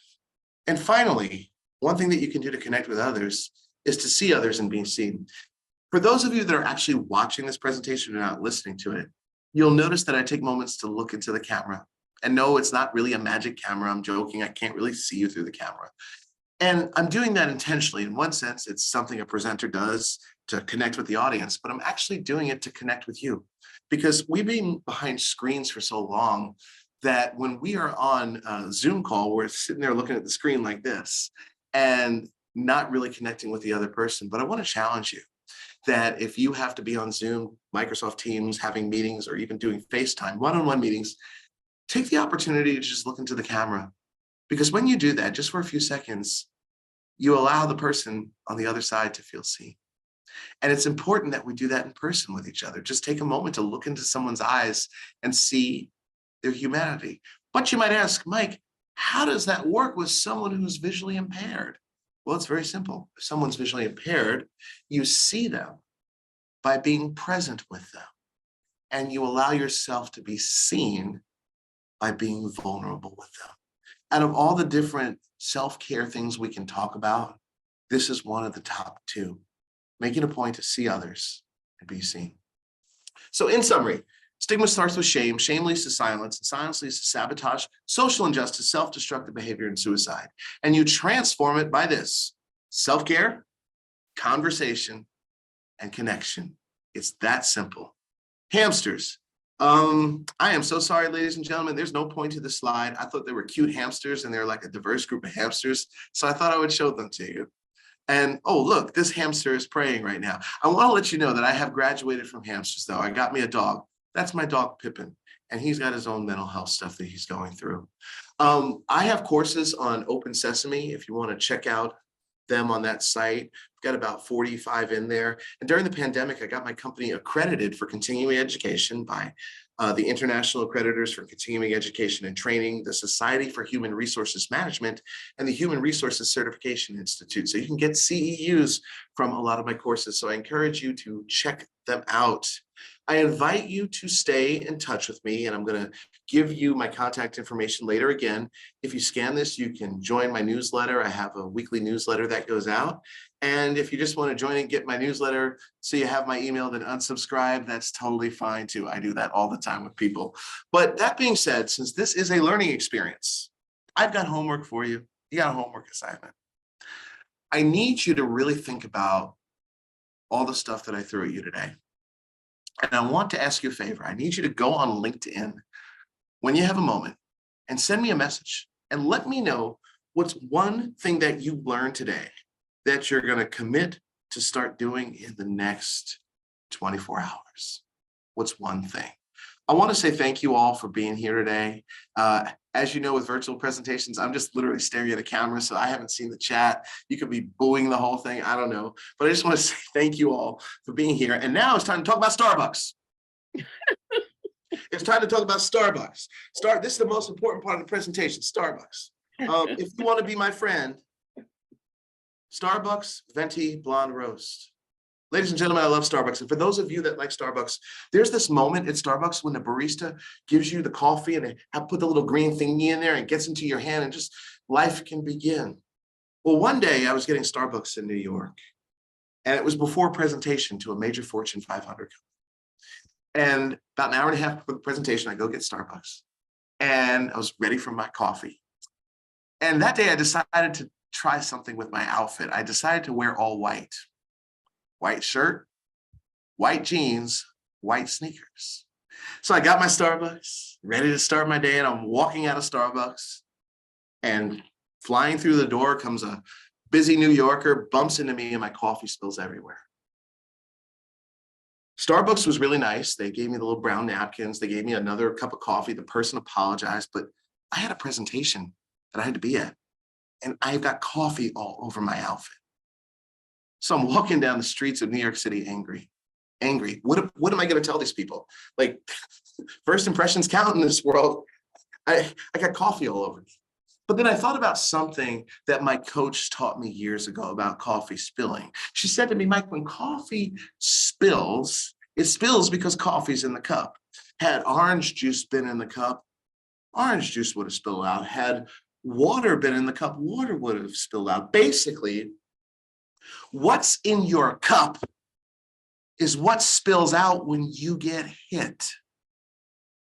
And finally, one thing that you can do to connect with others is to see others and be seen. For those of you that are actually watching this presentation and not listening to it, you'll notice that I take moments to look into the camera. And no, it's not really a magic camera. I'm joking. I can't really see you through the camera. And I'm doing that intentionally. In one sense, it's something a presenter does to connect with the audience, but I'm actually doing it to connect with you, because we've been behind screens for so long that when we are on a Zoom call, we're sitting there looking at the screen like this and not really connecting with the other person. But I want to challenge you that if you have to be on Zoom, Microsoft Teams, having meetings, or even doing FaceTime, one-on-one meetings, take the opportunity to just look into the camera. Because when you do that, just for a few seconds, you allow the person on the other side to feel seen. And it's important that we do that in person with each other. Just take a moment to look into someone's eyes and see their humanity. But you might ask, Mike, how does that work with someone who's visually impaired? Well, it's very simple. If someone's visually impaired, you see them by being present with them. And you allow yourself to be seen by being vulnerable with them. Out of all the different self-care things we can talk about, this is one of the top two, making a point to see others and be seen. So in summary, stigma starts with shame. Shame leads to silence, and silence leads to sabotage, social injustice, self-destructive behavior, and suicide. And you transform it by this: self-care, conversation, and connection. It's that simple. Hamsters. I am so sorry, ladies and gentlemen, there's no point to the slide. I thought they were cute hamsters and they're like a diverse group of hamsters. So I thought I would show them to you. And oh, look, this hamster is praying right now. I want to let you know that I have graduated from hamsters, though. I got me a dog. That's my dog, Pippin. And he's got his own mental health stuff that he's going through. I have courses on Open Sesame if you want to check out them on that site. I've got about 45 in there. And during the pandemic, I got my company accredited for continuing education by the International Accreditors for Continuing Education and Training, the Society for Human Resources Management, and the Human Resources Certification Institute. So you can get CEUs from a lot of my courses. So I encourage you to check them out. I invite you to stay in touch with me, and I'm going to give you my contact information later. Again, if you scan this, you can join my newsletter. I have a weekly newsletter that goes out. And if you just want to join and get my newsletter so you have my email, then unsubscribe. That's totally fine too. I do that all the time with people. But that being said, since this is a learning experience, I've got homework for you. You got a homework assignment. I need you to really think about all the stuff that I threw at you today. And I want to ask you a favor. I need you to go on LinkedIn when you have a moment and send me a message and let me know what's one thing that you learned today that you're going to commit to start doing in the next 24 hours. What's one thing? I want to say thank you all for being here today. As you know, with virtual presentations, I'm just literally staring at a camera, so I haven't seen the chat. You could be booing the whole thing. I don't know. But I just want to say thank you all for being here. And now it's time to talk about Starbucks. It's time to talk about Starbucks. This is the most important part of the presentation, Starbucks. If you want to be my friend, Starbucks Venti Blonde Roast. Ladies and gentlemen, I love Starbucks. And for those of you that like Starbucks, there's this moment at Starbucks when the barista gives you the coffee and they have put the little green thingy in there and gets into your hand and just life can begin. Well, one day I was getting Starbucks in New York and it was before a presentation to a major Fortune 500 company. And about an hour and a half before the presentation, I go get Starbucks and I was ready for my coffee. And that day I decided to try something with my outfit. I decided to wear all white. White shirt, white jeans, white sneakers. So I got my Starbucks, ready to start my day, and I'm walking out of Starbucks, and flying through the door comes a busy New Yorker, bumps into me, and my coffee spills everywhere. Starbucks was really nice. They gave me the little brown napkins. They gave me another cup of coffee. The person apologized, but I had a presentation that I had to be at, and I've got coffee all over my outfit. So I'm walking down the streets of New York City angry. What am I going to tell these people? Like, first impressions count in this world. I got coffee all over me. But then I thought about something that my coach taught me years ago about coffee spilling. She said to me, Mike, when coffee spills, it spills because coffee's in the cup. Had orange juice been in the cup, orange juice would have spilled out. Had water been in the cup, water would have spilled out. Basically, what's in your cup is what spills out when you get hit.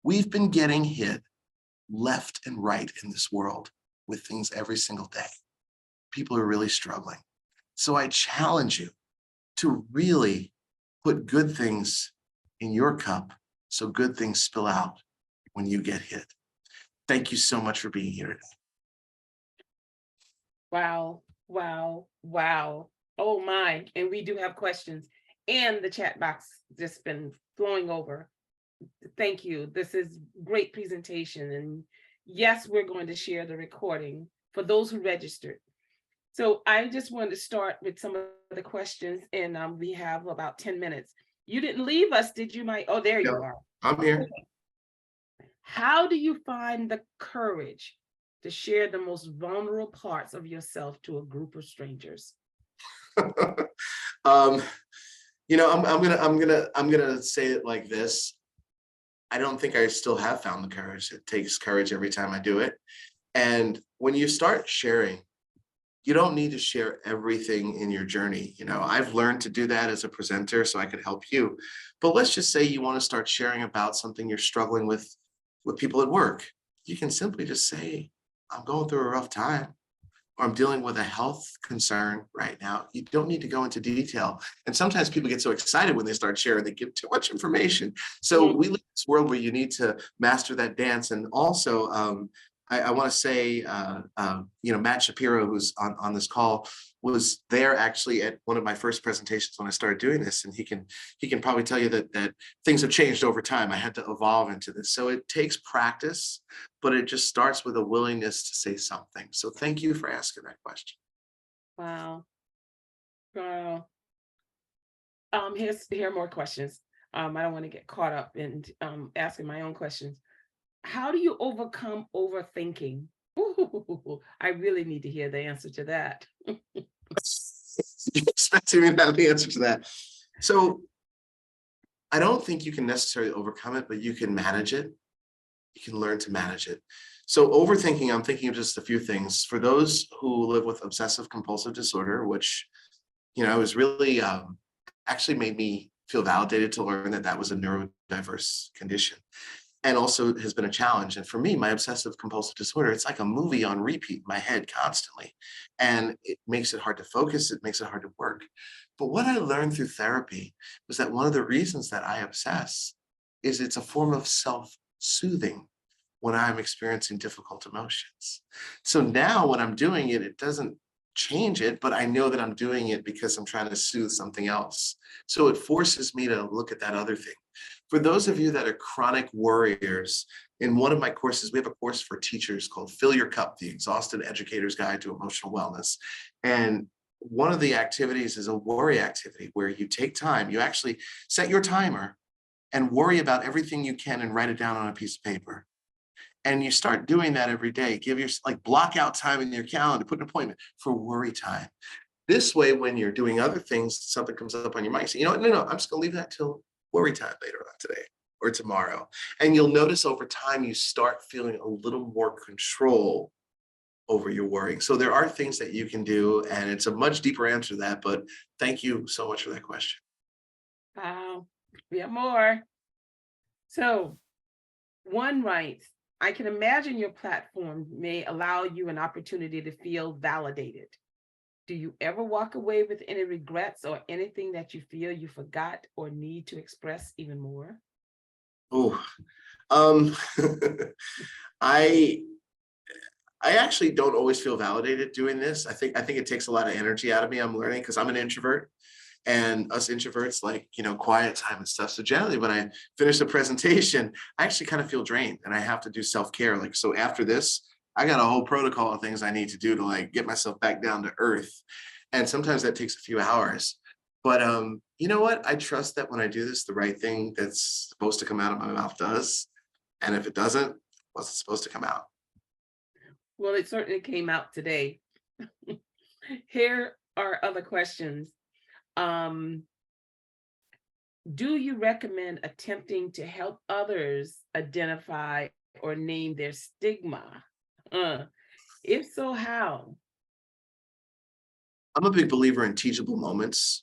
We've been getting hit left and right in this world with things every single day. People are really struggling. So I challenge you to really put good things in your cup so good things spill out when you get hit. Thank you so much for being here today.
Wow, wow, wow. Oh my, and we do have questions and the chat box just been flowing over. Thank you. This is great presentation. And yes, we're going to share the recording for those who registered. So I just wanted to start with some of the questions, and we have about 10 minutes. You didn't leave us, did you, Mike? Oh, there you are.
I'm here.
How do you find the courage to share the most vulnerable parts of yourself to a group of strangers?
I'm gonna say it like this. I don't think I still have found the courage. It takes courage every time I do it. And when you start sharing, you don't need to share everything in your journey. I've learned to do that as a presenter so I could help you. But let's just say you want to start sharing about something you're struggling with people at work. You can simply just say, I'm going through a rough time, or I'm dealing with a health concern right now. You don't need to go into detail. And sometimes people get so excited when they start sharing, they give too much information. So we live in this world where you need to master that dance. And also, I want to say, Matt Shapiro, who's on this call, was there actually at one of my first presentations when I started doing this, and he can probably tell you that things have changed over time. I had to evolve into this, so it takes practice, but it just starts with a willingness to say something. So thank you for asking that question.
Wow. Wow. Here are more questions. I don't want to get caught up in asking my own questions. How do you overcome overthinking? Ooh, I really need to hear the answer to that.
You expecting me to have the answer to that? So I don't think you can necessarily overcome it, but you can manage it. You can learn to manage it. So overthinking, I'm thinking of just a few things. For those who live with obsessive compulsive disorder, which, is really actually made me feel validated to learn that was a neurodiverse condition, and also has been a challenge. And for me, my obsessive compulsive disorder, it's like a movie on repeat in my head constantly. And it makes it hard to focus. It makes it hard to work. But what I learned through therapy was that one of the reasons that I obsess is it's a form of self-soothing when I'm experiencing difficult emotions. So now when I'm doing it, it doesn't change it, but I know that I'm doing it because I'm trying to soothe something else. So it forces me to look at that other thing. For those of you that are chronic worriers, in one of my courses, we have a course for teachers called Fill Your Cup, the Exhausted Educator's Guide to Emotional Wellness. And one of the activities is a worry activity where you take time, you actually set your timer and worry about everything you can and write it down on a piece of paper. And you start doing that every day. Block out time in your calendar, put an appointment for worry time. This way, when you're doing other things, something comes up on your mind, you say, you know what, no, I'm just gonna leave that till worry time later on today or tomorrow. And you'll notice over time, you start feeling a little more control over your worrying. So there are things that you can do, and it's a much deeper answer to that, but thank you so much for that question.
Wow. We have more. So one writes, I can imagine your platform may allow you an opportunity to feel validated. Do you ever walk away with any regrets or anything that you feel you forgot or need to express even more?
Oh, um, I I actually don't always feel validated doing this. I think it takes a lot of energy out of me. I'm learning because I'm an introvert, and us introverts like, quiet time and stuff. So generally when I finish a presentation, I actually kind of feel drained and I have to do self-care. Like, so after this, I got a whole protocol of things I need to do to like get myself back down to earth. And sometimes that takes a few hours. But you know what? I trust that when I do this, the right thing that's supposed to come out of my mouth does. And if it doesn't, it wasn't supposed to come out.
Well, it certainly came out today. Here are other questions. Um, do you recommend attempting to help others identify or name their stigma? Uh, if so, how?
I'm a big believer in teachable moments.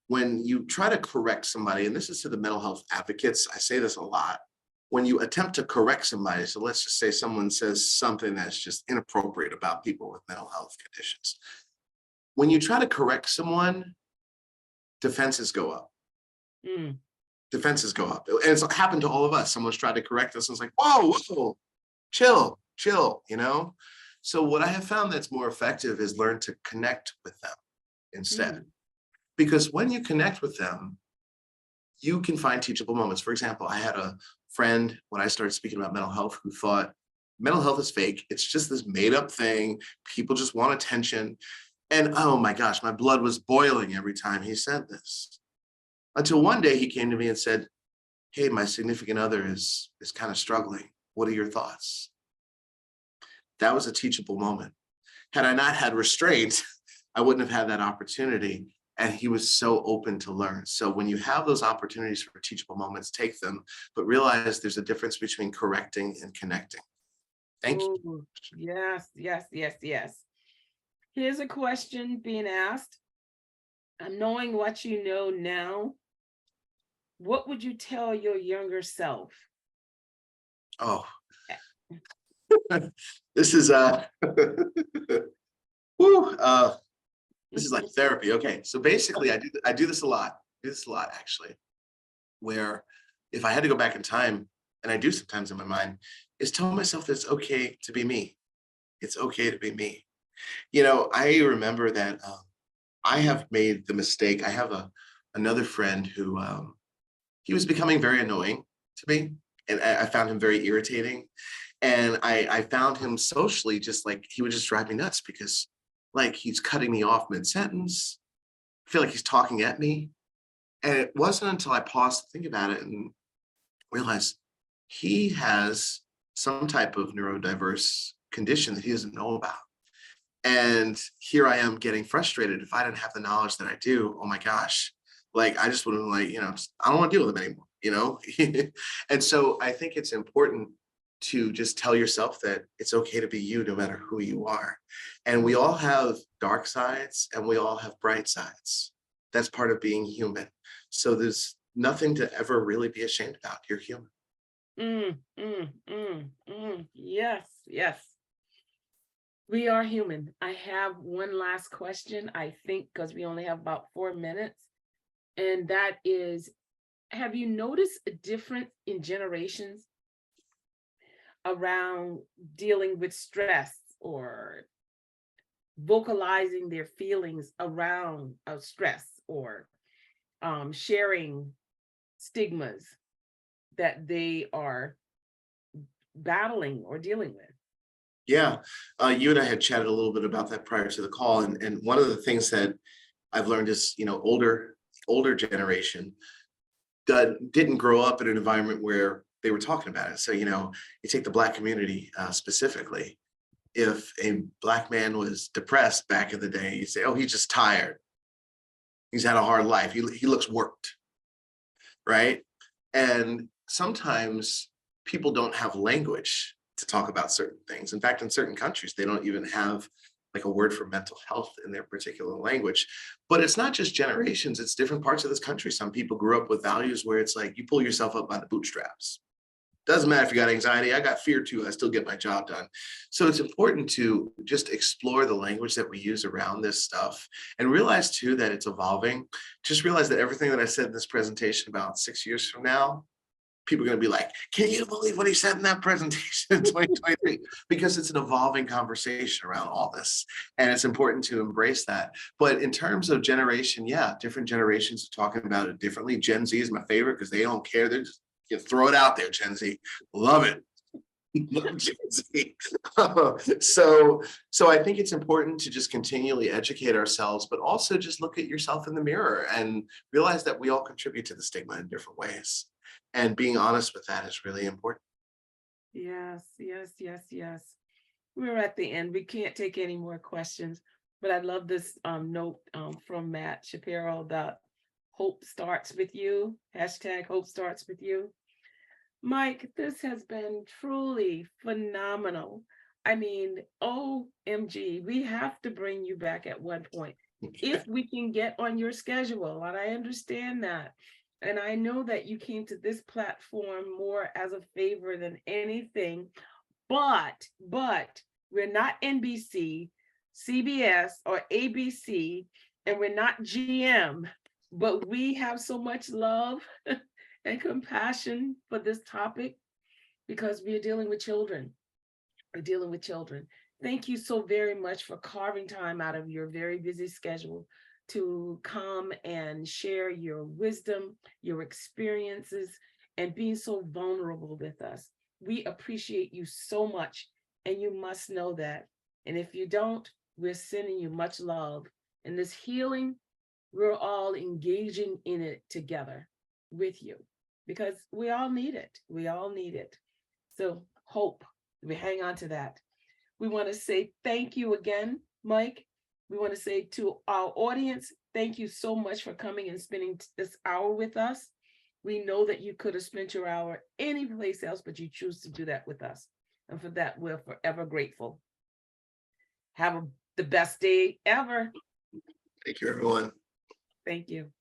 When you try to correct somebody, and this is to the mental health advocates, I say this a lot. When you attempt to correct somebody, so let's just say someone says something that's just inappropriate about people with mental health conditions. When you try to correct someone, defenses go up.
Mm,
Defenses go up. And it's happened to all of us. Someone's tried to correct us and it's like, whoa, whoa, chill, chill. So what I have found that's more effective is learn to connect with them instead.
mm,
Because when you connect with them, you can find teachable moments. For example, I had a friend when I started speaking about mental health who thought mental health is fake. It's just this made up thing. People just want attention. And oh my gosh, my blood was boiling every time he said this. Until one day he came to me and said, hey, my significant other is kind of struggling. What are your thoughts? That was a teachable moment. Had I not had restraint, I wouldn't have had that opportunity. And he was so open to learn. So when you have those opportunities for teachable moments, take them, but realize there's a difference between correcting and connecting. Thank you.
ooh, yes, yes, yes, yes. Here's a question being asked. Knowing what you know now, what would you tell your younger self?
Oh,
Eh,
this is whew, this is like therapy. Okay, so basically, I do this a lot. I do this a lot actually, where if I had to go back in time, and I do sometimes in my mind, is tell myself that it's okay to be me. It's okay to be me. I remember that I have made the mistake. I have another friend who he was becoming very annoying to me, and I found him very irritating. And I found him socially just like he would just drive me nuts because like he's cutting me off mid sentence. I feel like he's talking at me. And it wasn't until I paused to think about it and realized he has some type of neurodiverse condition that he doesn't know about. And here I am getting frustrated. If I didn't have the knowledge that I do, oh my gosh, like I just would have like, I don't want to deal with him anymore. And so I think it's important to just tell yourself that it's okay to be you no matter who you are. And we all have dark sides and we all have bright sides. That's part of being human. So there's nothing to ever really be ashamed about. You're human.
Yes, yes. We are human. I have one last question, I think, because we only have about 4 minutes. And that is, have you noticed a difference in generations around dealing with stress or vocalizing their feelings around stress or sharing stigmas that they are battling or dealing with?
Yeah. You and I had chatted a little bit about that prior to the call. And one of the things that I've learned is, older generation that didn't grow up in an environment where they were talking about it. So, you take the Black community specifically. if a Black man was depressed back in the day, you say, oh, he's just tired. He's had a hard life. He looks worked, right? And sometimes people don't have language to talk about certain things. In fact, in certain countries, they don't even have like a word for mental health in their particular language. But it's not just generations, it's different parts of this country. Some people grew up with values where it's like you pull yourself up by the bootstraps. Doesn't matter if you got anxiety, I got fear too, I still get my job done. So it's important to just explore the language that we use around this stuff and realize too that it's evolving. Just realize that everything that I said in this presentation about 6 years from now, people are going to be like, can you believe what he said in that presentation in 2023? Because it's an evolving conversation around all this. And it's important to embrace that. But in terms of generation, yeah, different generations are talking about it differently. Gen Z is my favorite because they don't care. They're just, you throw it out there, Gen Z. Love it. Love Gen Z. So I think it's important to just continually educate ourselves, but also just look at yourself in the mirror and realize that we all contribute to the stigma in different ways. And being honest with that is really important.
Yes, yes, yes, yes. We're at the end. We can't take any more questions, but I love this note from Matt Shapiro that hope starts with you. Hashtag hope starts with you. Mike, this has been truly phenomenal. I mean, OMG, we have to bring you back at one point if we can get on your schedule. And I understand that. And I know that you came to this platform more as a favor than anything, but we're not NBC, CBS, or ABC, and we're not GM, but we have so much love and compassion for this topic because we're dealing with children. We're dealing with children. Thank you so very much for carving time out of your very busy schedule to come and share your wisdom, your experiences, and being so vulnerable with us. We appreciate you so much, and you must know that. And if you don't, we're sending you much love. And this healing, we're all engaging in it together with you because we all need it. We all need it. So hope, we hang on to that. We want to say thank you again, Mike. We want to say to our audience, thank you so much for coming and spending this hour with us. We know that you could have spent your hour anyplace else, but you choose to do that with us. And for that, we're forever grateful. Have the best day ever.
Thank you, everyone.
Thank you.